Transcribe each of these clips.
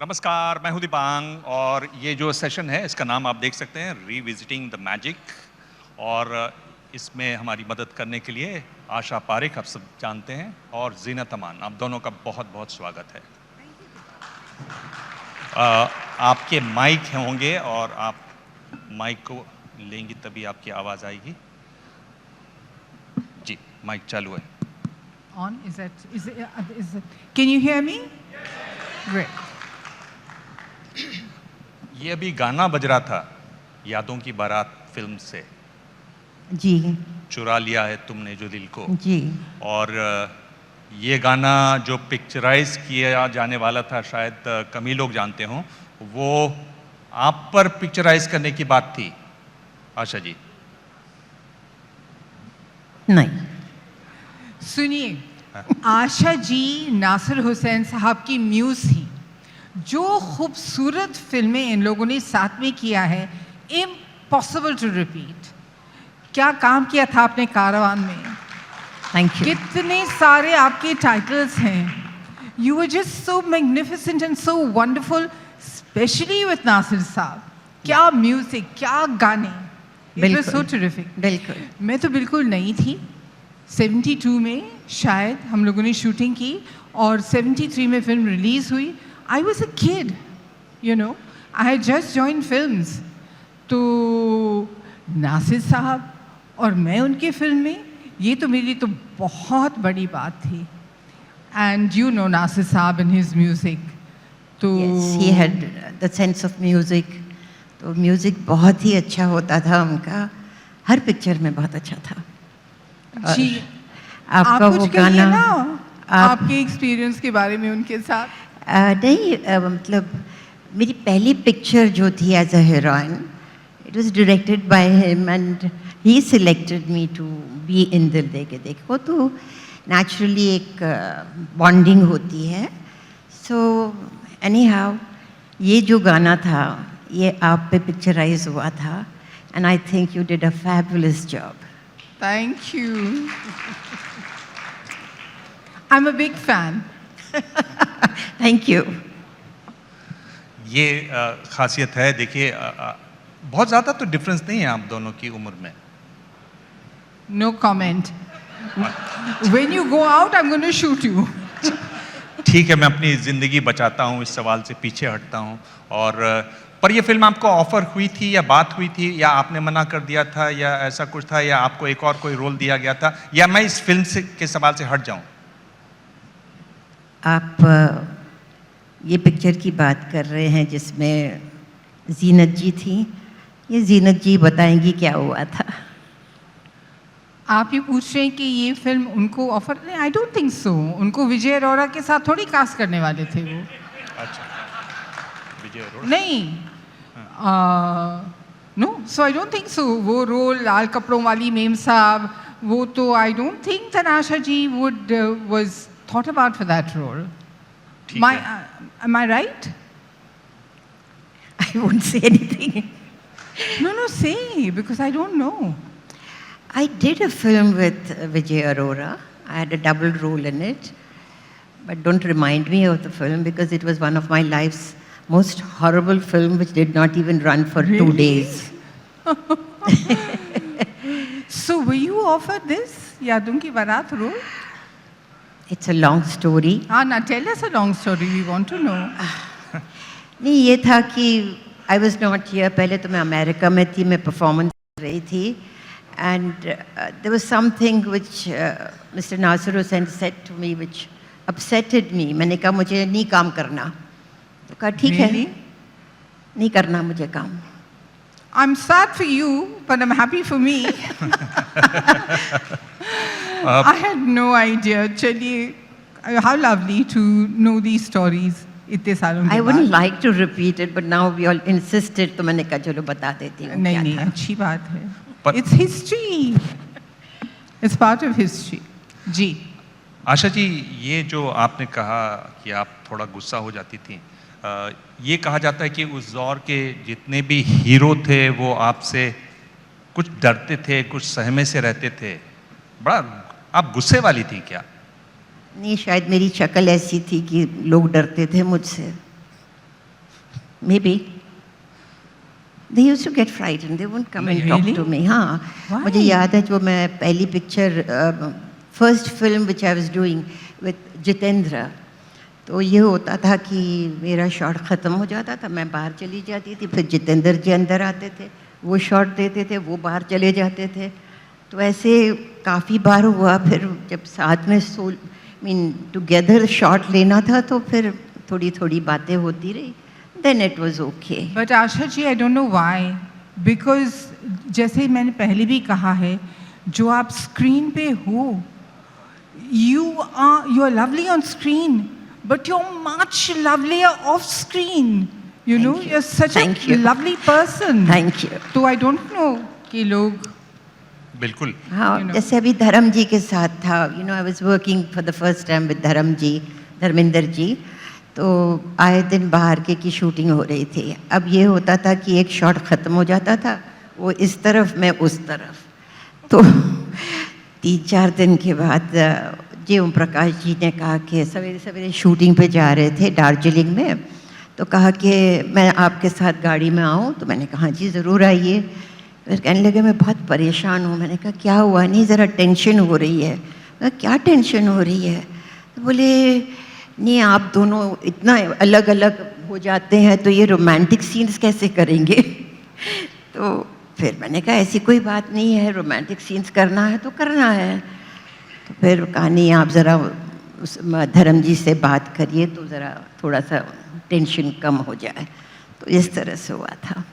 नमस्कार, मैं हूं दिबांग और ये जो सेशन है इसका नाम आप देख सकते हैं रीविजिटिंग द मैजिक। और इसमें हमारी मदद करने के लिए आशा पारिक आप सब जानते हैं और जीनत अमान, आप दोनों का बहुत बहुत स्वागत है। आपके माइक होंगे और आप माइक को लेंगी तभी आपकी आवाज़ आएगी। जी, माइक चालू है। On? Is it, can you hear me? Great. ये अभी गाना बज रहा था यादों की बारात फिल्म से, जी चुरा लिया है तुमने जो दिल को। जी। और ये गाना जो पिक्चराइज किया जाने वाला था, शायद कम ही लोग जानते हों, वो आप पर पिक्चराइज करने की बात थी आशा जी। नहीं, सुनिए, आशा जी नासिर हुसैन साहब की म्यूज थी। जो खूबसूरत फिल्में इन लोगों ने साथ में किया है, इम्पॉसिबल टू रिपीट। क्या काम किया था आपने कारवान में, थैंक यू। कितने सारे आपके टाइटल्स हैं। You were just so magnificent and so wonderful, especially with Nasir Sahab. क्या म्यूजिक, क्या गाने, इट वाज सो टेरिफिक। बिल्कुल। मैं तो बिल्कुल नई थी। 72 में शायद हम लोगों ने शूटिंग की और 73 में फिल्म रिलीज हुई। आई was a kid, you know, I had just join films. तो नासिर साहब और मैं उनकी फिल्म में, ये तो मेरी तो बहुत बड़ी बात थी। एंड यू नो नासिर साहब एंड हिज म्यूजिक, तो he had the sense of music. तो म्यूजिक बहुत ही अच्छा होता था उनका, हर पिक्चर में बहुत अच्छा था। जी, आपका आप वो कुछ कहिए गाना ना आपके एक्सपीरियंस के बारे में उनके साथ। नहीं, मतलब मेरी पहली पिक्चर जो थी as a heroine, it was directed by him and he selected me to be in Dil दे के देखो। तो नेचुरली एक बॉन्डिंग होती है। सो एनी हाउ, ये जो गाना था ये आप पे पिक्चराइज हुआ था and I think you did a fabulous job. Thank you. I'm a big fan. Thank you. ये खासियत है। देखिए, बहुत ज़्यादा तो डिफरेंस नहीं है आप दोनों की उम्र में। No comment. When you go out, I'm going to shoot you. ठीक है, मैं अपनी ज़िंदगी बचाता हूँ, इस सवाल से पीछे हटता हूँ। और पर ये फिल्म आपको ऑफर हुई थी या बात हुई थी, या आपने मना कर दिया था, या ऐसा कुछ था, या आपको एक और कोई रोल दिया गया था, या मैं इस फिल्म से के सवाल से हट जाऊँ? आप ये पिक्चर की बात कर रहे हैं जिसमें जीनत जी थी। ये जीनत जी बताएंगी क्या हुआ था। आप ये पूछ रहे हैं कि ये फिल्म उनको ऑफर, नहीं, आई डोंट थिंक सो। उनको विजय अरोड़ा के साथ थोड़ी कास्ट करने वाले थे वो। अच्छा, विजय अरोड़ा? नहीं, no, so I don't think so. वो रोल लाल कपड़ों वाली मेम साहब, वो तो I don't think Tanasha ji would was thought about for that role. ठीक है। Am I right? I won't say anything. No, say, because I don't know. I did a film with Vijay Arora. I had a double role in it. But don't remind me of the film because it was one of my life's most horrible film which did not even run for 2 days. So were you offered this Yadon Ki Barat role? It's a long story. Now tell us a long story. We want to know. नहीं, ये था कि I was not here. पहले तो मैं America में थी, मैं परफॉर्मेंस कर रही थी, and there was something which Mr. Nasir Hussain said to me which upsetted me. मैंने कहा मुझे नहीं काम करना। तो कहा ठीक है, नहीं करना मुझे काम। I'm sad for you, but I'm happy for me. I had no idea. चलिए, how lovely to know these stories. इतने सालों के बाद। I wouldn't like to repeat it, but now we all insisted, तो मैंने कहा चलो बता देती हूँ। नहीं, अच्छी बात है। It's history. It's part of history. जी। आशा जी, ये जो आपने कहा कि आप थोड़ा गुस्सा हो जाती थी, ये कहा जाता है कि उस दौर के जितने भी हीरो थे वो आपसे कुछ डरते थे, कुछ सहमे से रहते थे। बड़ा आप गुस्से वाली थी क्या? नहीं, शायद मेरी शक्ल ऐसी थी कि लोग डरते थे मुझसे। Maybe. They used to get frightened. They wouldn't come and talk Really? to me. हाँ, Why? मुझे याद है जो मैं पहली picture first film which I was doing with Jitendra, तो ये होता था कि मेरा शॉट ख़त्म हो जाता था, मैं बाहर चली जाती थी, फिर जितेंद्र जी अंदर आते थे, वो शॉट देते थे, वो बाहर चले जाते थे, तो ऐसे काफ़ी बार हुआ। फिर जब साथ में मीन टुगेदर शॉट लेना था तो फिर थोड़ी थोड़ी बातें होती रही, then it was okay. But Asha ji, I don't know why, because जैसे मैंने पहले भी कहा है, जो आप स्क्रीन पे हो, you are lovely on screen, but you are much lovelier off screen, you know, Thank you. You are such a Thank you. Lovely person. Thank you. तो आई डोंट नो कि लोग बिल्कुल। हाँ, You know. जैसे अभी धर्म जी के साथ था, you know, I was working for the first time with धर्म जी, धर्मेंद्र जी, तो आए दिन बाहर के की शूटिंग हो रही थी। अब ये होता था कि एक शॉट ख़त्म हो जाता था, वो इस तरफ, मैं उस तरफ, तो 3-4 दिन के बाद जी ओम प्रकाश जी ने कहा कि सवेरे सवेरे शूटिंग पे जा रहे थे दार्जिलिंग में, तो कहा कि मैं आपके साथ गाड़ी में आऊँ, तो मैंने कहा जी ज़रूर आइए। फिर कहने लगे मैं बहुत परेशान हूँ। मैंने कहा क्या हुआ? नहीं, ज़रा टेंशन हो रही है। मैं क्या टेंशन हो रही है? तो बोले नहीं, आप दोनों इतना अलग अलग हो जाते हैं तो ये रोमांटिक सीन्स कैसे करेंगे? तो फिर मैंने कहा ऐसी कोई बात नहीं है, रोमांटिक सीन्स करना है तो करना है। तो फिर कहा नहीं, आप ज़रा उस धर्म जी से बात करिए तो ज़रा थोड़ा सा टेंशन कम हो जाए। तो इस तरह से हुआ था।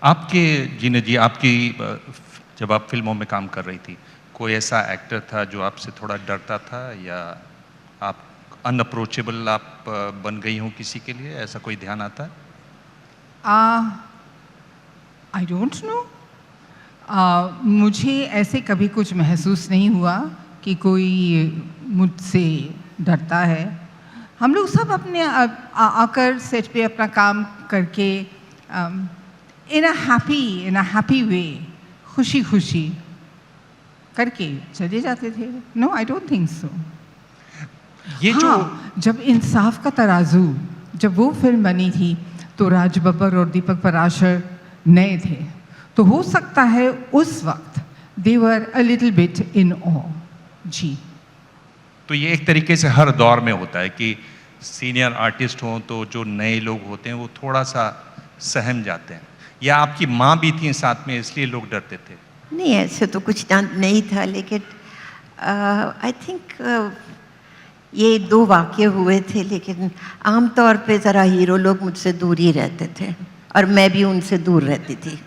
आपके जीने जी, आपकी जब आप फिल्मों में काम कर रही थी, कोई ऐसा एक्टर था जो आपसे थोड़ा डरता था, या आप अनअप्रोचेबल आप बन गई हो किसी के लिए, ऐसा कोई ध्यान आता है? आई डोंट नो, मुझे ऐसे कभी कुछ महसूस नहीं हुआ कि कोई मुझसे डरता है। हम लोग सब अपने आकर सेट पे अपना काम करके इन अ हैप्पी वे, खुशी खुशी करके चले जाते थे। No, I don't think so. ये जो हाँ, जब इंसाफ का तराजू, जब वो फिल्म बनी थी तो राज बब्बर और दीपक पराशर नए थे, तो हो सकता है उस वक्त दे वर अ लिटिल बिट इन ऑ। जी, तो ये एक तरीके से हर दौर में होता है कि सीनियर आर्टिस्ट हों तो जो नए लोग होते हैं वो थोड़ा सा सहम जाते हैं, या आपकी माँ भी थी साथ में इसलिए लोग डरते थे? नहीं, ऐसे तो कुछ नहीं था, लेकिन आई थिंक ये 2 वाक़ये हुए थे, लेकिन आम तौर पे ज़रा हीरो लोग मुझसे दूर ही रहते थे और मैं भी उनसे दूर रहती थी।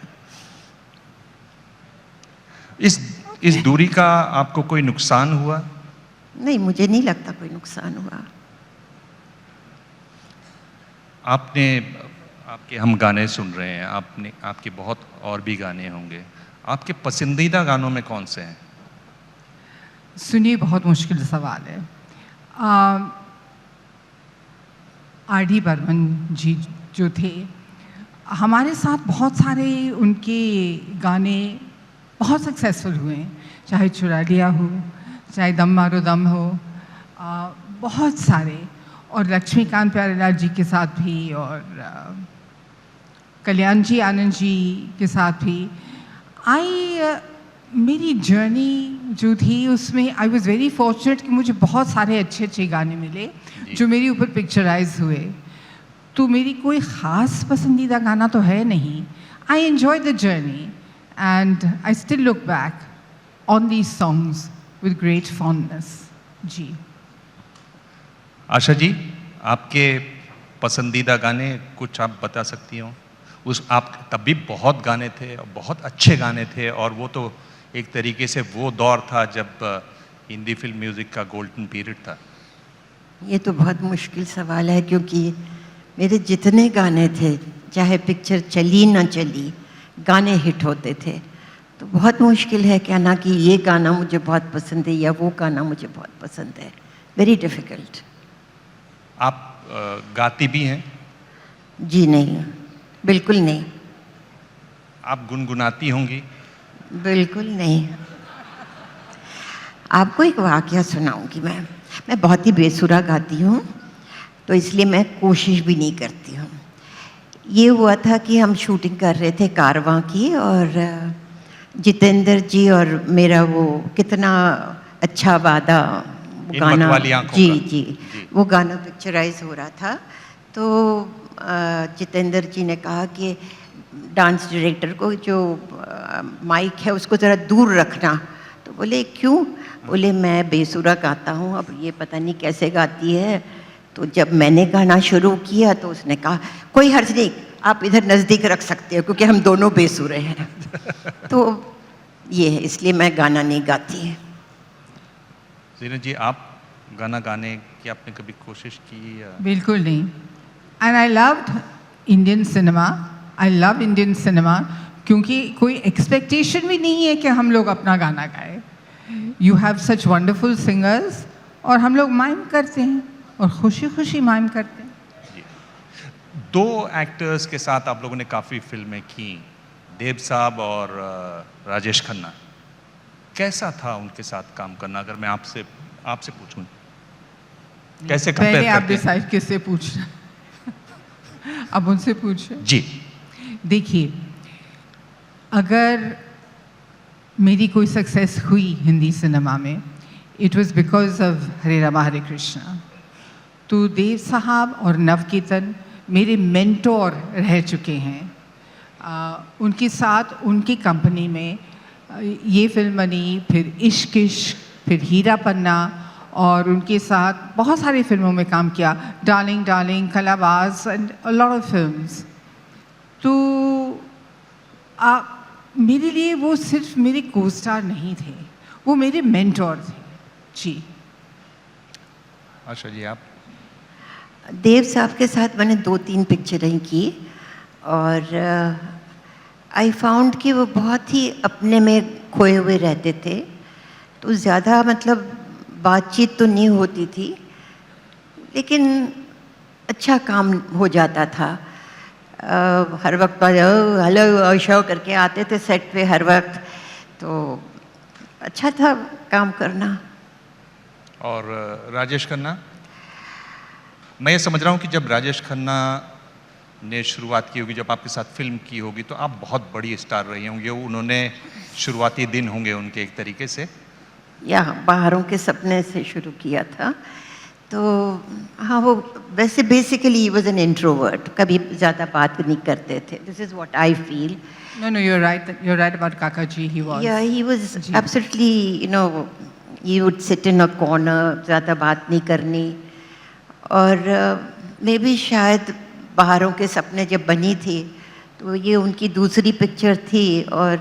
इस दूरी का आपको कोई नुकसान हुआ? नहीं, मुझे नहीं लगता कोई नुकसान हुआ। आपने, आपके हम गाने सुन रहे हैं, आपके बहुत और भी गाने होंगे, आपके पसंदीदा गानों में कौन से हैं? सुनिए, बहुत मुश्किल सवाल है। आर.डी. बर्मन जी जो थे, हमारे साथ बहुत सारे उनके गाने बहुत सक्सेसफुल हुए हैं, चाहे चुरा लिया हो, चाहे दम मारो दम हो, बहुत सारे, और लक्ष्मीकांत प्यारेलाल जी के साथ भी, और कल्याण जी आनंद जी के साथ भी। मेरी जर्नी जो थी उसमें आई वॉज़ वेरी फॉर्चुनेट कि मुझे बहुत सारे अच्छे अच्छे गाने मिले जो मेरे ऊपर पिक्चराइज हुए। तो मेरी कोई ख़ास पसंदीदा गाना तो है नहीं। I enjoy the journey and I still look back on these songs with great fondness. जी, आशा जी, आपके पसंदीदा गाने कुछ आप बता सकती हो? आप तब भी बहुत गाने थे, बहुत अच्छे गाने थे, और वो तो एक तरीके से वो दौर था जब हिंदी फिल्म म्यूज़िक का गोल्डन पीरियड था। ये तो बहुत मुश्किल सवाल है, क्योंकि मेरे जितने गाने थे, चाहे पिक्चर चली ना चली, गाने हिट होते थे। तो बहुत मुश्किल है कहना कि ये गाना मुझे बहुत पसंद है या वो गाना मुझे बहुत पसंद है। Very difficult. आप गाती भी हैं? जी नहीं, बिल्कुल नहीं। आप गुनगुनाती होंगी? बिल्कुल नहीं। आपको एक वाक़या सुनाऊंगी मैं बहुत ही बेसुरा गाती हूँ, तो इसलिए मैं कोशिश भी नहीं करती हूँ। ये हुआ था कि हम शूटिंग कर रहे थे कारवां की, और जितेंद्र जी और मेरा वो कितना अच्छा वादा इन गाना, मतवाली आंखों जी का। जी जी। वो गाना पिक्चराइज हो रहा था। तो जितेंद्र जी ने कहा कि डांस डायरेक्टर को जो माइक है उसको ज़रा दूर रखना। तो बोले क्यों? बोले मैं बेसुरा गाता हूँ, अब ये पता नहीं कैसे गाती है। तो जब मैंने गाना शुरू किया तो उसने कहा कोई हर्ज नहीं, आप इधर नज़दीक रख सकते हो क्योंकि हम दोनों बेसुरे हैं। तो ये है, इसलिए मैं गाना नहीं गाती। ज़ीनत जी, आप गाना गाने की आपने कभी कोशिश की या? बिल्कुल नहीं। And I loved Indian cinema, I love Indian cinema, क्योंकि कोई एक्सपेक्टेशन भी नहीं है कि हम लोग अपना गाना गाएं। You have such wonderful singers, और हम लोग माइम करते हैं और खुशी खुशी माइम करते हैं। दो एक्टर्स के साथ आप लोगों ने काफ़ी फिल्में की, देव साहब और राजेश खन्ना। कैसा था उनके साथ काम करना, अगर मैं आपसे पूछूं? कैसे पहले कंपेयर आप करते हैं? डिसाइड किससे पूछना। अब उनसे पूछे। जी। देखिए, अगर मेरी कोई सक्सेस हुई हिंदी सिनेमा में, इट वाज बिकॉज ऑफ हरे रामा हरे कृष्णा। तो देव साहब और नवकीर्तन मेरे मेंटोर रह चुके हैं। उनके साथ उनकी कंपनी में ये फिल्म बनी, फिर इश्क इश्क, फिर हीरा पन्ना, और उनके साथ बहुत सारी फिल्मों में काम किया, darling darling, Kalabaaz and a lot of films. तो मेरे लिए वो सिर्फ मेरे को स्टार नहीं थे, वो मेरे मेंटोर थे। जी। आशा जी, आप? देव साहब के साथ मैंने 2-3 पिक्चरें की, और आई फाउंड कि वो बहुत ही अपने में खोए हुए रहते थे। तो ज़्यादा मतलब बातचीत तो नहीं होती थी, लेकिन अच्छा काम हो जाता था। हर वक्त हेलो शो करके आते थे सेट पे हर वक्त, तो अच्छा था काम करना। और राजेश खन्ना? मैं ये समझ रहा हूँ कि जब राजेश खन्ना ने शुरुआत की होगी, जब आपके साथ फिल्म की होगी, तो आप बहुत बड़ी स्टार रही होंगी। उन्होंने शुरुआती दिन होंगे उनके एक तरीके से। या बाहरों के सपने से शुरू किया था। तो हाँ, वो वैसे बेसिकली वाज एन इंट्रोवर्ट, कभी ज़्यादा बात नहीं करते थे। This is what I feel. No, you're right about Kaka ji. He was. Yeah, he was जी। absolutely, he would sit in a corner, ज़्यादा बात नहीं करनी। और मे बी शायद बाहरों के सपने जब बनी थी तो ये उनकी दूसरी पिक्चर थी, और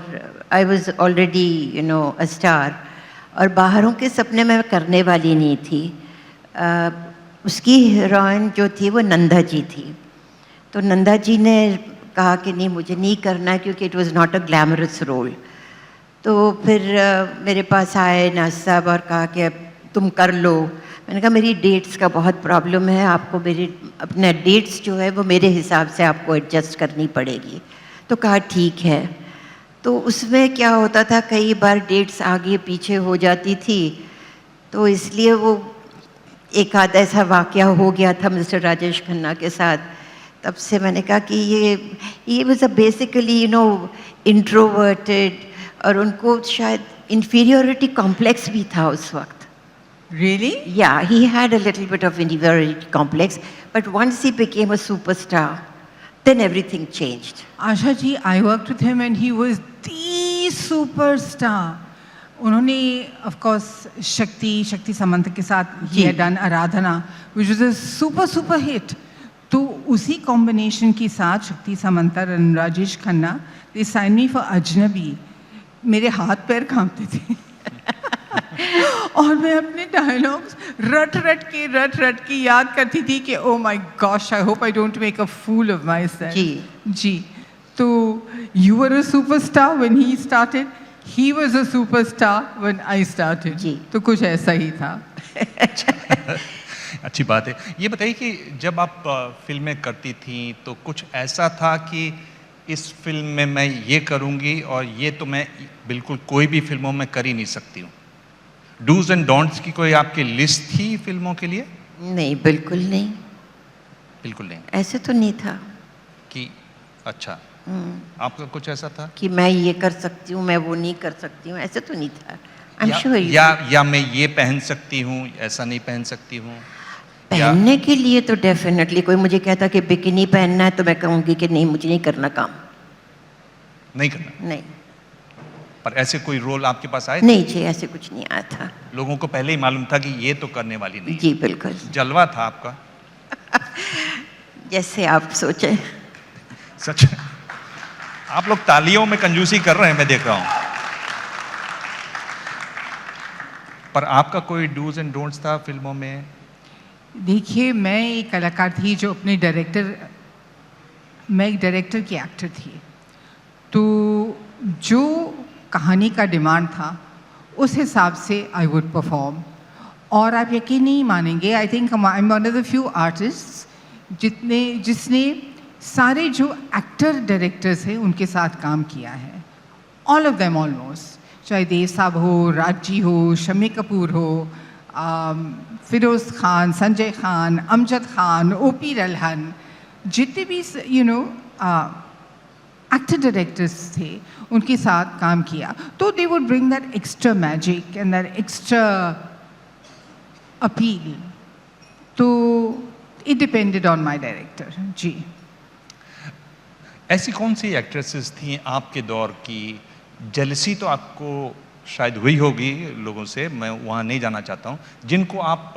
I was already a star, और बाहरों के सपने में करने वाली नहीं थी। उसकी हीरोइन जो थी वो नंदा जी थी। तो नंदा जी ने कहा कि नहीं, मुझे नहीं करना है क्योंकि it was not a glamorous role. तो फिर मेरे पास आए नाज साहब और कहा कि अब तुम कर लो। मैंने कहा मेरी डेट्स का बहुत प्रॉब्लम है, आपको मेरी अपने डेट्स जो है वो मेरे हिसाब से आपको एडजस्ट करनी पड़ेगी। तो कहा ठीक है। तो उसमें क्या होता था, कई बार डेट्स आगे पीछे हो जाती थी, तो इसलिए वो एक आध ऐसा वाक़या हो गया था मिस्टर राजेश खन्ना के साथ। तब से मैंने कहा कि ये वाज अ बेसिकली इंट्रोवर्टेड, और उनको शायद इन्फीरियोरिटी कॉम्प्लेक्स भी था उस वक्त। Really? Yeah, he had a little bit of inferiority complex, but once he became a superstar, then everything changed. Asha ji, I worked with him and he was the superstar. उन्होंने of course शक्ति समंत के साथ he had done Aradhana, which was a super hit. तो उसी combination के साथ शक्ति समंतर और Rajesh Khanna, they signed me for अजनबी। मेरे हाथ पैर कांपते थे। और मैं अपने डायलॉग्स रट के याद करती थी कि oh my gosh, I hope I don't make a fool of myself. जी। तो you were a superstar when he started, he was a superstar when I started. जी। तो कुछ ऐसा ही था। अच्छी बात है। ये बताइए कि जब आप फिल्में करती थी तो कुछ ऐसा था कि इस फिल्म में मैं ये करूँगी और ये तो मैं बिल्कुल कोई भी फिल्मों में कर ही नहीं सकती हूँ? डूज एंड डोंट्स की कोई आपकी लिस्ट थी फिल्मों के लिए? नहीं, बिल्कुल नहीं, बिल्कुल नहीं। ऐसे तो नहीं था। कि अच्छा, आपका कुछ ऐसा था? कि मैं ये कर सकती हूँ, मैं वो नहीं कर सकती हूँ, ऐसे तो नहीं था। आई एम श्योर या मैं ये पहन सकती हूँ, ऐसा नहीं पहन सकती हूँ? या पहनने के लिए तो डेफिनेटली कोई मुझे कहता कि बिकिनी पहनना है तो मैं कहूँगी कि नहीं, मुझे नहीं करना काम, नहीं करना? नहीं पर ऐसे कोई रोल आपके पास आए? नहीं जी, ऐसे कुछ नहीं आया था। लोगों को पहले ही मालूम था कि ये तो करने वाली नहीं है। जी बिल्कुल, जलवा था आपका? जैसे आप सोचें। सच? आप लोग तालियों में कंजूसी कर रहे हैं, मैं देख रहा हूं। पर आपका कोई डूज एंड डोंट्स था फिल्मों में? देखिए, मैं एक कलाकार थी जो अपने मैं एक डायरेक्टर की एक्टर थी, तो जो कहानी का डिमांड था उस हिसाब से आई वुड परफॉर्म। और आप यकीन नहीं मानेंगे, आई think I M one of the few artist जिसने सारे जो एक्टर डायरेक्टर्स हैं उनके साथ काम किया है, ऑल ऑफ देम ऑलमोस्ट, चाहे देव साहब हो, राजी हो, शम्मी कपूर हो, फिरोज़ खान, संजय खान, अमजद खान, ओपी रल्हन, जितने भी एक्टर डायरेक्टर्स थे उनके साथ काम किया, तो they would bring that extra magic and that extra appeal. तो it depended on my director जी। ऐसी कौन सी एक्ट्रेसेस थी आपके दौर की? जेलसी तो आपको शायद हुई होगी लोगों से, मैं वहाँ नहीं जाना चाहता हूँ, जिनको आप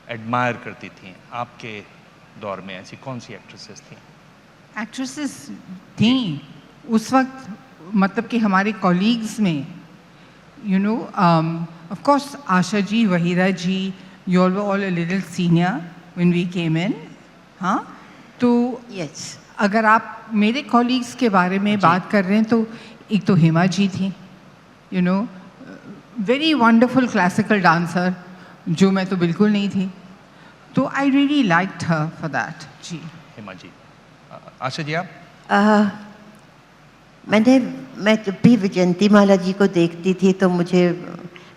एडमायर करती थी आपके दौर में, ऐसी कौन सी एक्ट्रेसेस थी? एक्ट्रेसेस थी उस वक्त, मतलब कि हमारे कॉलीग्स में, of course Asha ji, Waheeda ji, you all were all a little senior when we came in. हाँ, तो यस, अगर आप मेरे कॉलीग्स के बारे में बात कर रहे हैं तो एक तो हेमा जी थी, वेरी वंडरफुल क्लासिकल डांसर, जो मैं तो बिल्कुल नहीं थी, तो I really liked her for that जी। हेमा जी। आशा जी आप? मैं जब भी विजयंती माला जी को देखती थी तो मुझे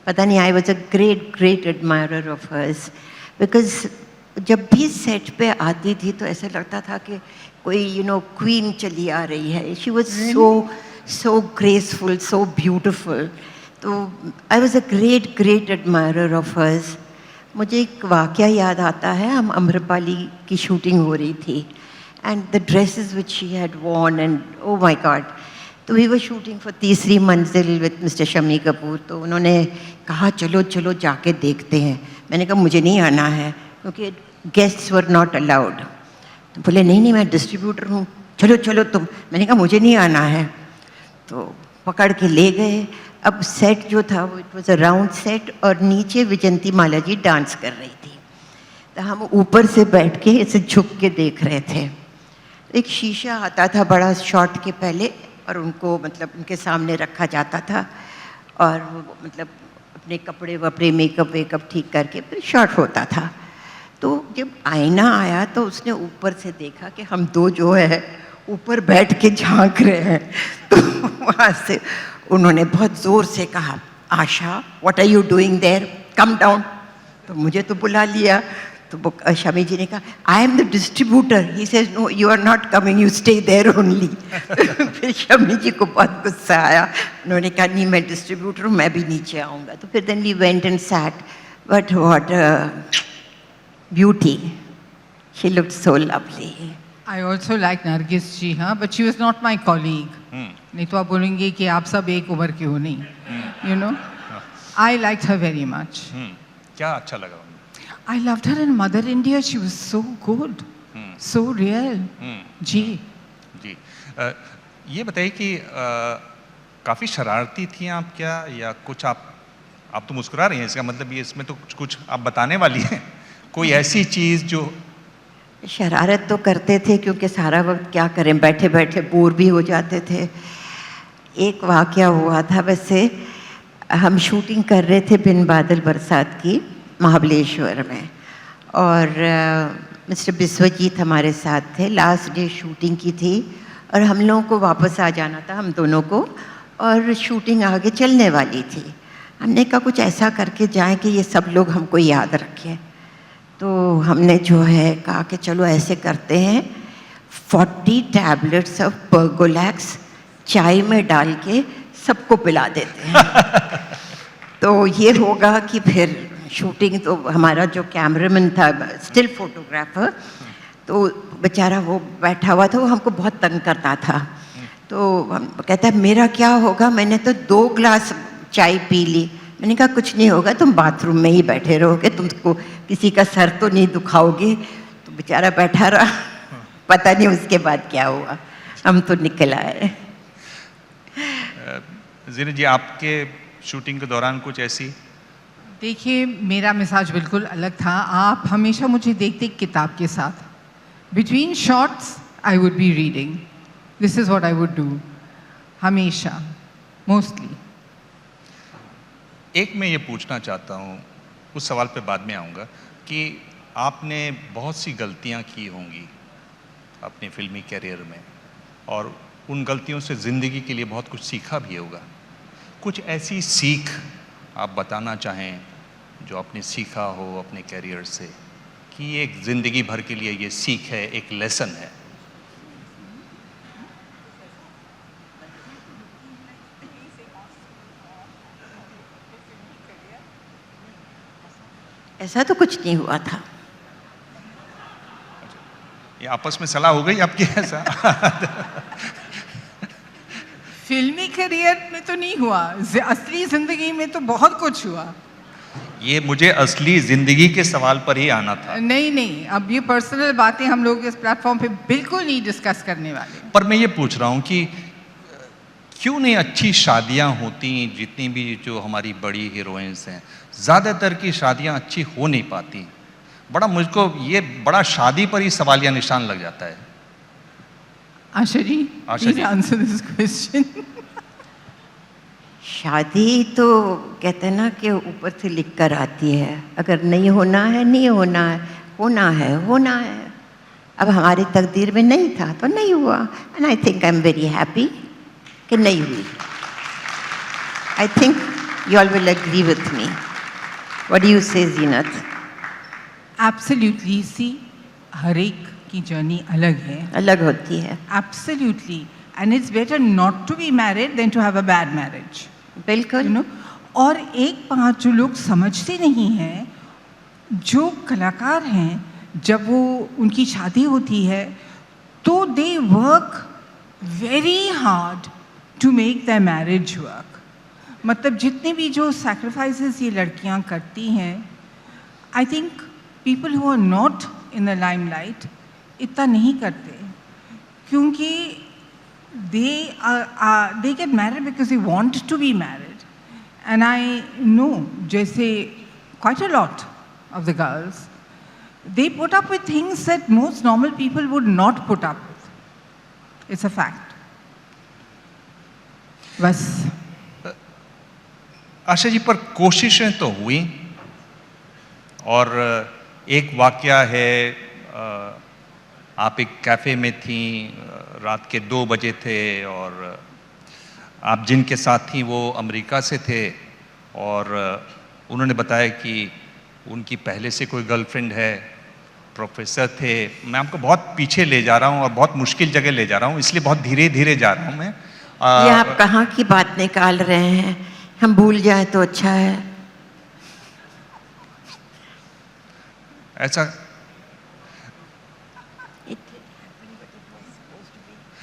पता नहीं, I was a great admirer of hers, because जब भी सेट पे आती थी तो ऐसा लगता था कि कोई क्वीन चली आ रही है। She was so graceful, so beautiful. तो I was a great admirer of hers. मुझे एक वाक़या याद आता है, हम अम्रपाली की शूटिंग हो रही थी and the dresses which she had worn and oh my god, तो we were shooting for Teesri Manzil with mister Shammi Kapoor. तो उन्होंने कहा चलो जाके देखते हैं। मैंने कहा मुझे नहीं आना है क्योंकि गेस्ट्स वर नॉट अलाउड। तो बोले नहीं मैं डिस्ट्रीब्यूटर हूँ, चलो तुम। मैंने कहा मुझे नहीं आना है। तो पकड़ के ले गए। अब सेट जो था वो it was a round set और नीचे विजयंती माला जी डांस कर रही थी, तो हम ऊपर से बैठ के ऐसे झुक के देख रहे थे। एक शीशा आता था बड़ा शॉट के पहले और उनको मतलब उनके सामने रखा जाता था और वो मतलब अपने कपड़े वपड़े मेकअप वेकअप ठीक करके फिर शॉट होता था। तो जब आईना आया तो उसने ऊपर से देखा कि हम दो जो है ऊपर बैठ के झांक रहे हैं। तो वहाँ से उन्होंने बहुत ज़ोर से कहा, Asha what are you doing there, come down. तो मुझे तो बुला लिया। तो शमी जी ने कहा, I am the distributor. He says no you are not coming, you stay there only. फिर शमी जी को बहुत गुस्सा आया। उन्होंने कहा नहीं मैं डिस्ट्रीब्यूटर हूँ, मैं भी नीचे आऊँगा। तो फिर then we went and sat, but what beauty, she looked so lovely. I also like Nargis ji, हाँ, but she was not my colleague. नहीं तो आप बोलेंगे कि आप सब एक उम्र के हो, नहीं, I liked her very much. क्या अच्छा लगा? I loved her in Mother India. She was so good, so real. जी ये बताइए कि काफ़ी शरारती थी आप क्या, या कुछ आप तो मुस्कुरा रही हैं, इसका मतलब ये इसमें तो कुछ आप बताने वाली हैं, कोई ऐसी चीज़ जो? शरारत तो करते थे क्योंकि सारा वक्त क्या करें, बैठे बैठे बोर भी हो जाते थे। एक वाक़या हुआ था, वैसे हम शूटिंग कर रहे थे बिन बादल बरसात की महाबलेश्वर में और मिस्टर बिस्वजीत हमारे साथ थे। लास्ट डे शूटिंग की थी और हम लोगों को वापस आ जाना था, हम दोनों को, और शूटिंग आगे चलने वाली थी। हमने कहा कुछ ऐसा करके जाएं कि ये सब लोग हमको याद रखें। तो हमने जो है कहा कि चलो ऐसे करते हैं, 40 टैबलेट्स ऑफ परगोलैक्स चाय में डाल के सबको पिला देते हैं। तो ये होगा कि फिर शूटिंग, तो हमारा जो कैमरामैन था, स्टिल फोटोग्राफर, तो बेचारा वो बैठा हुआ था, वो हमको बहुत तंग करता था। तो हम कहता है मेरा क्या होगा, मैंने तो 2 ग्लास चाय पी ली। मैंने कहा कुछ नहीं होगा, तुम बाथरूम में ही बैठे रहोगे, तुमको किसी का सर तो नहीं दुखाओगे। तो बेचारा बैठा रहा, पता नहीं उसके बाद क्या हुआ, हम तो निकल आए। ज़ीना जी, आपके शूटिंग के दौरान कुछ ऐसी? देखिए, मेरा मिजाज बिल्कुल अलग था। आप हमेशा मुझे देखते किताब के साथ। Between shots I would be reading, this is what I would do, हमेशा, मोस्टली। एक मैं ये पूछना चाहता हूँ, उस सवाल पे बाद में आऊँगा, कि आपने बहुत सी गलतियाँ की होंगी अपने फिल्मी करियर में, और उन गलतियों से ज़िंदगी के लिए बहुत कुछ सीखा भी होगा। कुछ ऐसी सीख आप बताना चाहें जो आपने सीखा हो अपने करियर से, कि ये एक ज़िंदगी भर के लिए ये सीख है, एक लेसन है? ऐसा तो कुछ नहीं हुआ था। ये आपस में सलाह हो गई आपकी ऐसा? फिल्मी करियर में तो नहीं हुआ, असली ज़िंदगी में तो बहुत कुछ हुआ। ये मुझे असली ज़िंदगी के सवाल पर ही आना था। नहीं नहीं, अब ये पर्सनल बातें हम लोग इस प्लेटफॉर्म पे बिल्कुल नहीं डिस्कस करने वाले। पर मैं ये पूछ रहा हूँ कि क्यों नहीं अच्छी शादियाँ होती, जितनी भी जो हमारी बड़ी हीरोइंस हैं, ज़्यादातर की शादियाँ अच्छी हो नहीं पाती। बड़ा मुझको ये बड़ा शादी पर ही सवालिया निशान लग जाता है। Asha ji, Asha please ji. Answer this question. शादी तो कहते हैं ना कि ऊपर से लिख कर आती है, अगर नहीं होना है नहीं होना है, होना है होना है। अब हमारी तकदीर में नहीं था तो नहीं हुआ, and I think I am very happy कि नहीं हुई। I think you all will agree with me. What do you say Zeenat? Absolutely, सी, हर एक की जर्नी अलग है। अलग होती है, absolutely, and it's better not to be married than to have a bad marriage, बिल्कुल। You know. और एक बात जो लोग समझते नहीं हैं, जो कलाकार हैं, जब वो उनकी शादी होती है तो they work very hard to make the marriage work. मतलब जितने भी जो सैक्रिफाइसेस ये लड़कियां करती हैं, I think people who are not in the limelight इतना नहीं करते, क्योंकि they get married because they want to be married. And I know, जैसे quite a lot of the girls, they put up with things that most normal people would not put up with. It's a fact. बस। आशा जी, पर कोशिशें तो हुई, और एक वाकया है, आप एक कैफ़े में थी, रात के 2 बजे थे, और आप जिनके साथ थी वो अमेरिका से थे, और उन्होंने बताया कि उनकी पहले से कोई गर्लफ्रेंड है, प्रोफेसर थे। मैं आपको बहुत पीछे ले जा रहा हूँ और बहुत मुश्किल जगह ले जा रहा हूँ, इसलिए बहुत धीरे धीरे जा रहा हूँ मैं। ये आप कहाँ की बात निकाल रहे हैं? हम भूल जाए तो अच्छा है। ऐसा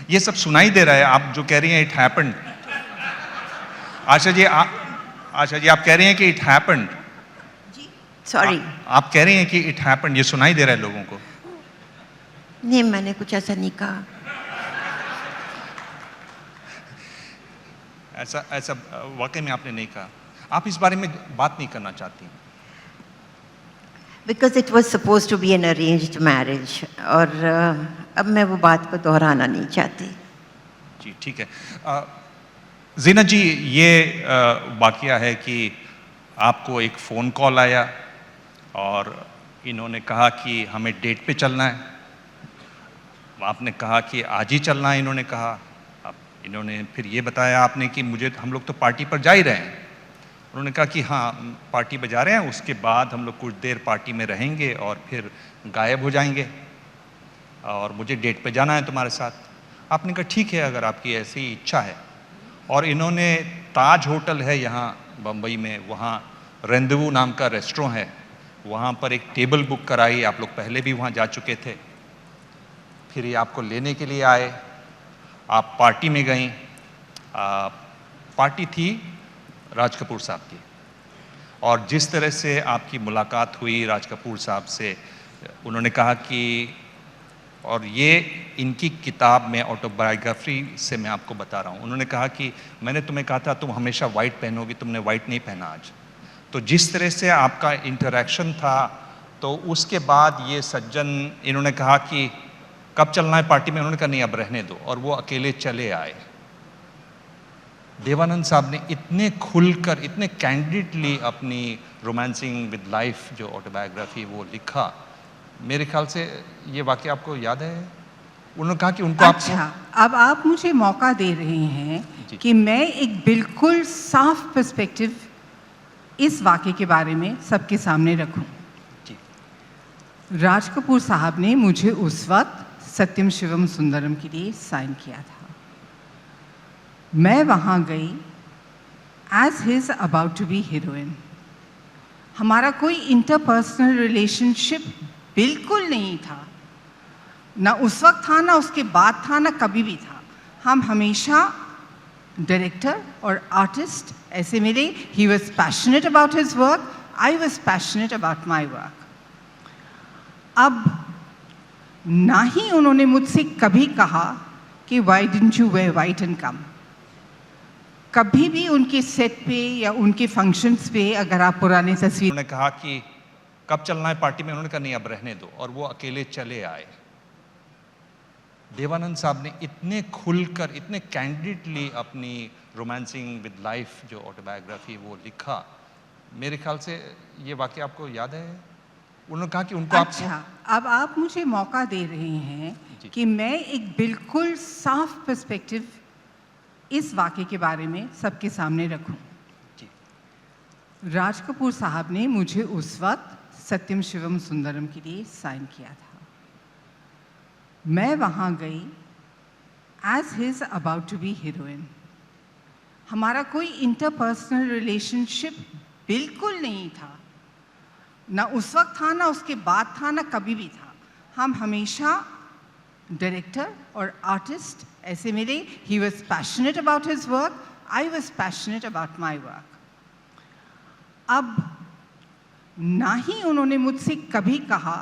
ये सब सुनाई दे रहा है, आप जो कह रही हैं इट हैपेंड। आशा जी, आप कह रही हैं कि इट हैपेंड। सॉरी, आप कह रही हैं कि इट हैपेंड, ये सुनाई दे रहा है लोगों को। नहीं, मैंने कुछ ऐसा नहीं कहा। ऐसा वाकई में आपने नहीं कहा। आप इस बारे में बात नहीं करना चाहती? Because it was suppose to be an arranged marriage, और अब मैं वो बात को दोहराना नहीं चाहती। जी ठीक है। ज़ीना जी, ये वाकया है कि आपको एक फ़ोन कॉल आया और इन्होंने कहा कि हमें डेट पे चलना है। आपने कहा कि आज ही चलना है, इन्होंने कहा। अब इन्होंने फिर ये बताया आपने कि हम लोग तो पार्टी पर जा ही रहे हैं। उन्होंने कहा कि हाँ, पार्टी पर जा रहे हैं, उसके बाद हम लोग कुछ देर पार्टी में रहेंगे और फिर गायब हो जाएंगे। और मुझे डेट पे जाना है तुम्हारे साथ। आपने कहा ठीक है, अगर आपकी ऐसी इच्छा है। और इन्होंने ताज होटल है यहाँ बम्बई में, वहाँ रेंदवू नाम का रेस्टोरेंट है, वहाँ पर एक टेबल बुक कराई। आप लोग पहले भी वहाँ जा चुके थे। फिर ये आपको लेने के लिए आए, आप पार्टी में गईं। पार्टी थी राज कपूर साहब की, और जिस तरह से आपकी मुलाकात हुई राज कपूर साहब से, उन्होंने कहा कि, और ये इनकी किताब में ऑटोबायोग्राफी से मैं आपको बता रहा हूँ, उन्होंने कहा कि मैंने तुम्हें कहा था तुम हमेशा वाइट पहनोगी, तुमने वाइट नहीं पहना आज। तो जिस तरह से आपका इंटरेक्शन था, तो उसके बाद ये सज्जन, इन्होंने कहा कि कब चलना है पार्टी में, उन्होंने कहा नहीं अब रहने दो, और वो अकेले चले आए। देवानंद साहब ने इतने खुलकर, इतने कैंडिडली अपनी रोमांसिंग विद लाइफ जो ऑटोबायोग्राफी वो लिखा। मेरे ख्याल से ये वाक्य आपको याद है। उन्होंने कहा कि उनको अच्छा, अब आप मुझे मौका दे रहे हैं कि मैं एक बिल्कुल साफ पर्सपेक्टिव इस वाक्य के बारे में सबके सामने रखूं। जी। राज कपूर साहब ने मुझे उस वक्त सत्यम शिवम सुंदरम के लिए साइन किया था। मैं वहाँ गई as his about to be heroine. हमारा कोई इंटरपर्सनल रिलेशनशिप बिल्कुल नहीं था, ना उस वक्त था, ना उसके बाद था, ना कभी भी था। हम हमेशा डायरेक्टर और आर्टिस्ट ऐसे मिले। He was passionate about his work, I was passionate about my work. अब ना ही उन्होंने मुझसे कभी कहा कि Y didn't you wear white and come. कभी भी उनके सेट पे या उनके फंक्शंस पे अगर आप पुराने तस्वीर, उन्होंने कहा कि कब चलना है पार्टी में, उन्होंने कहा नहीं अब रहने दो, और वो अकेले चले आए। देवानंद साहब ने इतने खुलकर, इतने कैंडिडली अपनी रोमांसिंग विद लाइफ जो ऑटोबायोग्राफी वो लिखा। मेरे ख्याल से ये वाक्य आपको याद है। उन्होंने कहा कि उनको अच्छा, अब आप मुझे मौका दे रहे हैं कि मैं एक बिल्कुल साफ पर्सपेक्टिव इस वाक्य के बारे में सबके सामने रखूं। जी। राज कपूर साहब ने मुझे उस वक्त सत्यम शिवम सुंदरम के लिए साइन किया था। मैं वहाँ गई as his about to be heroine. हमारा कोई इंटरपर्सनल रिलेशनशिप बिल्कुल नहीं था, ना उस वक्त था, ना उसके बाद था, ना कभी भी था। हम हमेशा डायरेक्टर और आर्टिस्ट ऐसे मिले। He was passionate about his work, I was passionate about my work. अब ना ही उन्होंने मुझसे कभी कहा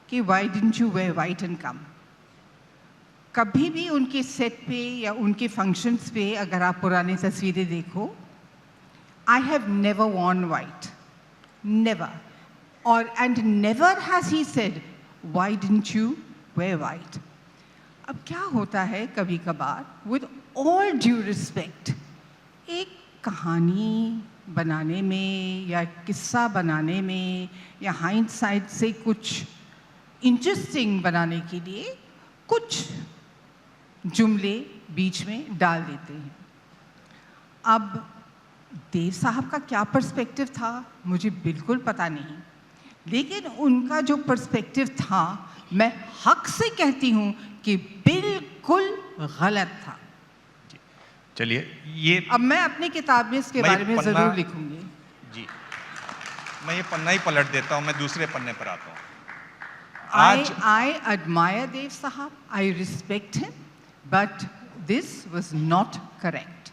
कि Y didn't you wear white and come. कभी भी उनके सेट पे या उनके फंक्शंस पे अगर आप पुरानी तस्वीरें देखो, I have never worn white, never. और and never has he said why didn't you wear white. अब क्या होता है कभी कभार, विद ऑल ड्यू रिस्पेक्ट, एक कहानी बनाने में या किस्सा बनाने में या हाइंडसाइट से कुछ इंटरेस्टिंग बनाने के लिए कुछ जुमले बीच में डाल देते हैं। अब देव साहब का क्या पर्सपेक्टिव था मुझे बिल्कुल पता नहीं, लेकिन उनका जो पर्सपेक्टिव था मैं हक से कहती हूँ कि बिल्कुल गलत था। चलिए, ये अब मैं अपनी किताब में इसके बारे में ज़रूर लिखूंगी। जी, मैं ये पन्ना ही पलट देता हूँ, मैं दूसरे पन्ने पर आता हूँ। I admire Dev Sahab, I respect him, but this was not correct.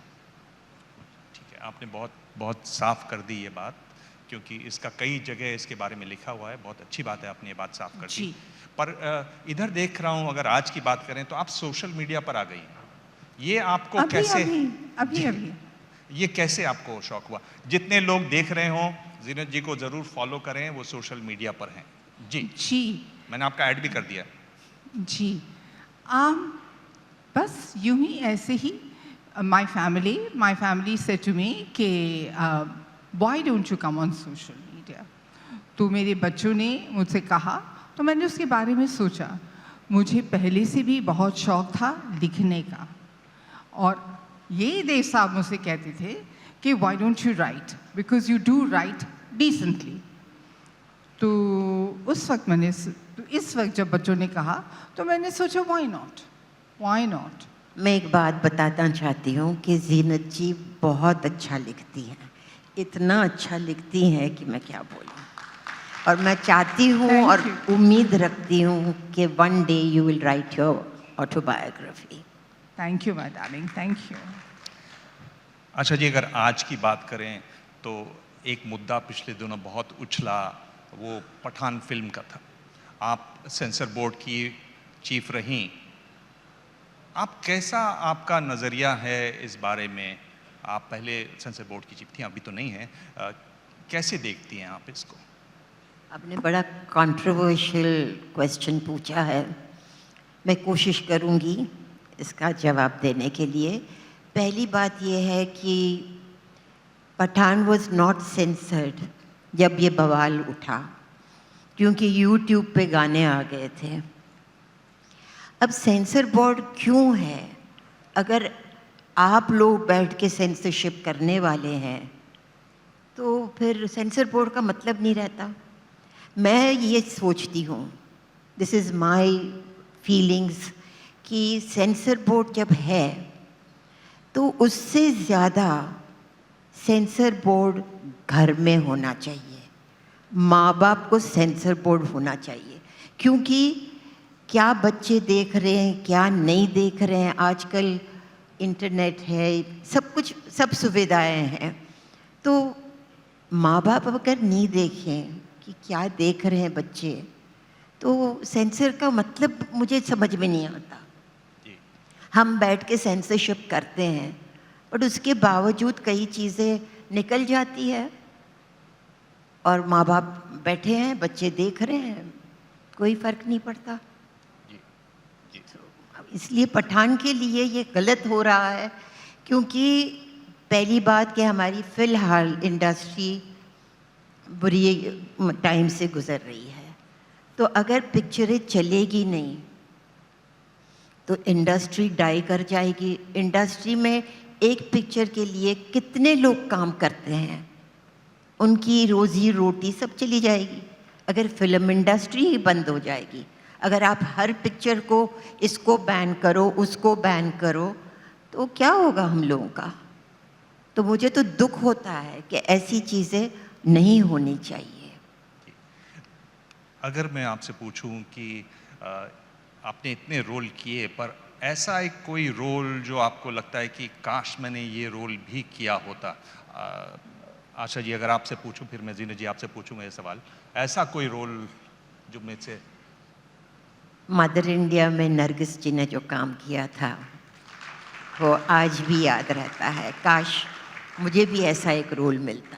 ठीक है, आपने बहुत बहुत साफ कर दी ये बात, क्योंकि इसका कई जगह इसके बारे में लिखा हुआ है। बहुत अच्छी बात है, आपने ये बात साफ कर दी। पर इधर देख रहा हूँ, अगर आज की बात करें तो आप सोशल मीडिया पर आ गई हैं। ये आपको अभी, कैसे अभी ये कैसे आपको शौक हुआ? जितने लोग देख रहे हों, जीनत जी को जरूर फॉलो करें, वो सोशल मीडिया पर हैं। जी, मैंने आपका ऐड भी कर दिया। जी, बस यूं ही ऐसे ही my family said to me कि why don't you come on social media. तो मेरे बच्चों ने मुझसे कहा, तो मैंने उसके बारे में सोचा। मुझे पहले से भी बहुत शौक था लिखने का, और ये देव साहब मुझसे कहते थे कि why don't you right, because you do right decently. तो उस वक्त मैंने तो इस वक्त जब बच्चों ने कहा तो मैंने सोचा व्हाई नॉट। मैं एक बात बताना चाहती हूँ कि जीनत जी बहुत अच्छा लिखती हैं, इतना अच्छा लिखती हैं कि मैं क्या बोलूँ। और मैं चाहती हूँ Thank और you. उम्मीद रखती हूँ कि one day you will write your autobiography. Thank you my darling, thank you. अच्छा जी, अगर आज की बात करें तो एक मुद्दा पिछले दिनों बहुत उछला, वो पठान फिल्म का था। आप सेंसर बोर्ड की चीफ रहीं, आप कैसा आपका नज़रिया है इस बारे में? आप पहले सेंसर बोर्ड की चीफ थी, अभी तो नहीं हैं। कैसे देखती हैं आप इसको? आपने बड़ा कंट्रोवर्शियल क्वेश्चन पूछा है। मैं कोशिश करूँगी इसका जवाब देने के लिए। पहली बात यह है कि पठान वॉज नॉट सेंसर्ड जब ये बवाल उठा, क्योंकि यूट्यूब पे गाने आ गए थे। अब सेंसर बोर्ड क्यों है? अगर आप लोग बैठ के सेंसरशिप करने वाले हैं तो फिर सेंसर बोर्ड का मतलब नहीं रहता। मैं ये सोचती हूँ, दिस इज़ माय फीलिंग्स, कि सेंसर बोर्ड जब है तो उससे ज़्यादा सेंसर बोर्ड घर में होना चाहिए। माँ बाप को सेंसर बोर्ड होना चाहिए, क्योंकि क्या बच्चे देख रहे हैं क्या नहीं देख रहे हैं, आजकल इंटरनेट है, सब कुछ, सब सुविधाएं हैं। तो माँ बाप अगर नहीं देखें कि क्या देख रहे हैं बच्चे, तो सेंसर का मतलब मुझे समझ में नहीं आता। जी। हम बैठ के सेंसरशिप करते हैं बट उसके बावजूद कई चीज़ें निकल जाती है और माँ बाप बैठे हैं, बच्चे देख रहे हैं, कोई फ़र्क नहीं पड़ता। जी। जी। इसलिए पठान के लिए ये गलत हो रहा है, क्योंकि पहली बात कि हमारी फ़िलहाल इंडस्ट्री बुरी टाइम से गुज़र रही है। तो अगर पिक्चरें चलेगी नहीं तो इंडस्ट्री डाई कर जाएगी। इंडस्ट्री में एक पिक्चर के लिए कितने लोग काम करते हैं, उनकी रोज़ी रोटी सब चली जाएगी अगर फिल्म इंडस्ट्री ही बंद हो जाएगी। अगर आप हर पिक्चर को इसको बैन करो उसको बैन करो तो क्या होगा हम लोगों का। तो मुझे तो दुख होता है कि ऐसी चीज़ें नहीं होनी चाहिए। अगर मैं आपसे पूछूं कि आपने इतने रोल किए, पर ऐसा एक कोई रोल जो आपको लगता है कि काश मैंने ये रोल भी किया होता। आशा जी, अगर आपसे पूछूं, फिर मैं जीनत जी आपसे पूछूंगा ये सवाल, ऐसा कोई रोल जो में से? मदर इंडिया में नरगिस जी ने जो काम किया था वो आज भी याद रहता है। काश मुझे भी ऐसा एक रोल मिलता।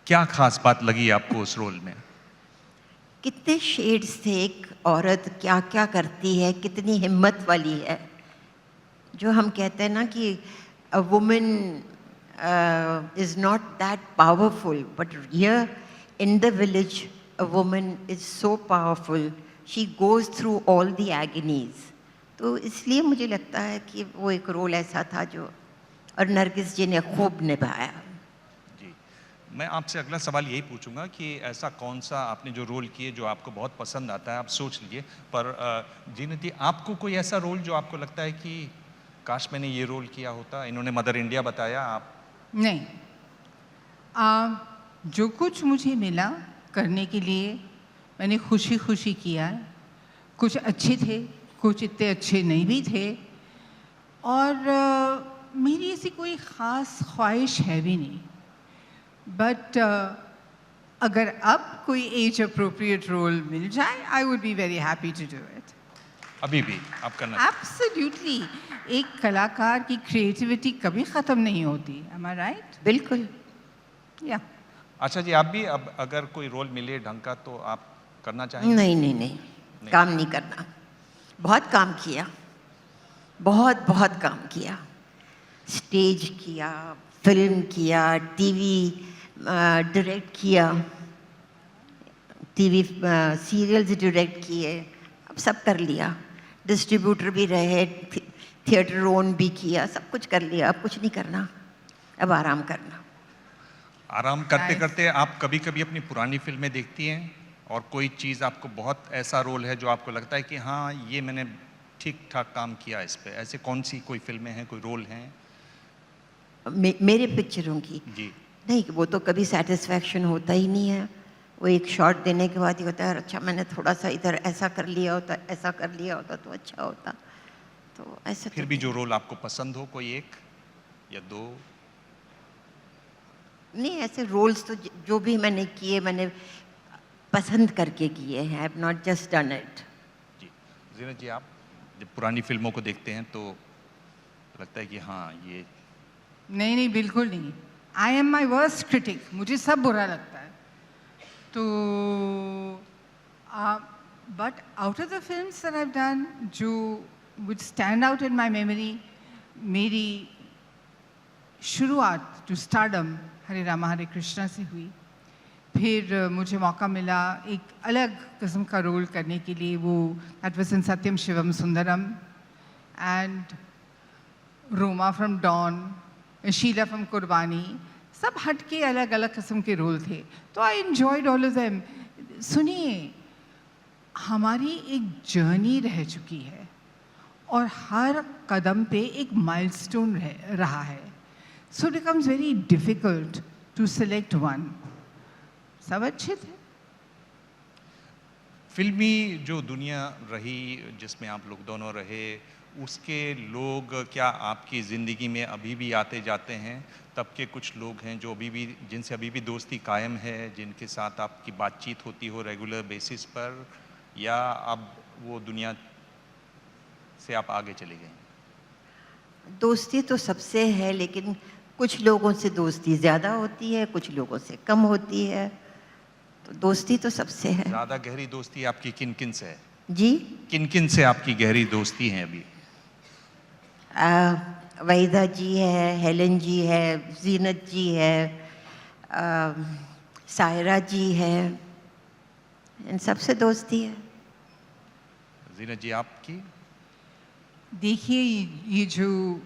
क्या खास बात लगी आपको उस रोल में? कितने शेड्स थे, एक औरत क्या क्या करती है, कितनी हिम्मत वाली है। जो हम कहते हैं ना कि a woman is not that powerful, but here in the village a woman is so powerful, she goes through all the agonies. तो इसलिए मुझे लगता है कि वो एक रोल ऐसा था जो, और नरगिस जी ने खूब निभाया। जी, मैं आपसे अगला सवाल यही पूछूंगा कि ऐसा कौन सा आपने जो रोल किए जो आपको बहुत पसंद आता है, आप सोच लीजिए। पर जीनत जी, आपको कोई ऐसा रोल जो आपको लगता है कि काश मैंने ये रोल किया होता? इन्होंने मदर इंडिया बताया, आप? नहीं, जो कुछ मुझे मिला करने के लिए मैंने खुशी खुशी किया है। कुछ अच्छे थे, कुछ इतने अच्छे नहीं भी थे, और मेरी ऐसी कोई ख़ास ख्वाहिश है भी नहीं। बट अगर अब कोई एज अप्रोप्रिएट रोल मिल जाए, I would be very happy to do it. अभी भी आप करना? एब्सोल्युटली। एक कलाकार की क्रिएटिविटी कभी ख़त्म नहीं होती। एम आई राइट? बिल्कुल। या अच्छा जी, आप भी अब अगर कोई रोल मिले ढंग का तो आप करना चाहेंगे? नहीं नहीं नहीं, काम नहीं करना। बहुत काम किया, बहुत बहुत काम किया। स्टेज किया, फिल्म किया, टीवी डायरेक्ट किया, टीवी सीरियल्स डायरेक्ट किए, अब सब कर लिया। डिस्ट्रीब्यूटर भी रहे, थिएटर ओन भी किया, सब कुछ कर लिया। अब कुछ नहीं करना, अब आराम करना। आराम करते Nice. करते आप कभी कभी अपनी पुरानी फिल्में देखती हैं? और कोई चीज़ आपको बहुत ऐसा रोल है जो आपको लगता है कि हाँ ये मैंने ठीक ठाक काम किया इस पे, ऐसे कौन सी कोई फिल्में हैं, कोई रोल हैं? मेरे पिक्चरों की जी। नहीं, वो तो कभी सेटिस्फैक्शन होता ही नहीं है। वो एक शॉट देने के बाद ही होता है, अच्छा मैंने थोड़ा सा इधर ऐसा कर लिया होता, ऐसा कर लिया होता तो अच्छा होता। तो ऐसे फिर तो भी जो रोल आपको पसंद हो, कोई एक या दो? नहीं, ऐसे रोल्स तो जो भी मैंने किए मैंने पसंद करके किए हैं। I have not just done it. जी। ज़ीनत जी, आप जब पुरानी फिल्मों को देखते हैं तो लगता है कि हाँ ये नहीं नहीं, बिल्कुल नहीं। I am my worst critic, मुझे सब बुरा लगता है। तो but out of the films that I have done, जो would stand out in my memory, मेरी शुरुआत टू स्टारडम हरे रामा हरे कृष्णा से हुई। फिर मुझे मौका मिला एक अलग किस्म का रोल करने के लिए, वो that was in Satyam Shivam Sundaram and Roma from Don, Sheela from Qurbani, सब हटके अलग अलग किस्म के रोल थे। तो I enjoyed all of them. सुनिए, हमारी एक जर्नी रह चुकी है और हर कदम पे एक माइलस्टोन रहा है। So it becomes very difficult to select one. सब अच्छे थे। फिल्मी जो दुनिया रही जिसमें आप लोग दोनों रहे, उसके लोग क्या आपकी ज़िंदगी में अभी भी आते जाते हैं? तब के कुछ लोग हैं जो अभी भी, जिनसे अभी भी दोस्ती कायम है, जिनके साथ आपकी बातचीत होती हो रेगुलर बेसिस पर, या अब वो दुनिया से आप आगे चले गए हैं? दोस्ती तो सबसे है, लेकिन कुछ लोगों से दोस्ती ज़्यादा होती है, कुछ लोगों से कम होती है। तो दोस्ती तो सबसे है। ज़्यादा गहरी दोस्ती आपकी किन किन से है? जी, किन किन से आपकी गहरी दोस्ती है अभी? वहीदा जी है, हेलन जी है, जीनत जी है, सायरा जी है, इन सबसे दोस्ती है। ज़ीनत जी, आपकी? देखिए, ये जो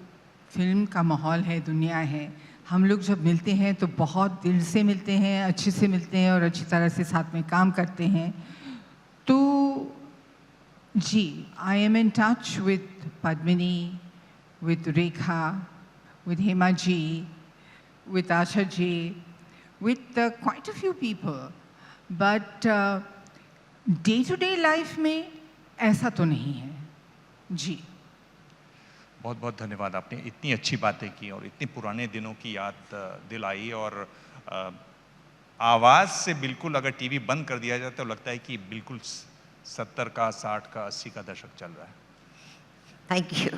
फिल्म का माहौल है, दुनिया है, हम लोग जब मिलते हैं तो बहुत दिल से मिलते हैं, अच्छे से मिलते हैं और अच्छी तरह से साथ में काम करते हैं। तो जी, I am in touch with Padmini, with Rekha, with Hema ji, with Asha ji, with quite a few people. But day-to-day life में ऐसा तो नहीं है। जी। बहुत बहुत धन्यवाद, आपने इतनी अच्छी बातें की और इतने पुराने दिनों की याद दिलाई। और आवाज़ से बिल्कुल अगर टीवी बंद कर दिया जाए तो लगता है कि बिल्कुल 70 का, 60 का, 80 का दशक चल रहा है। Thank you.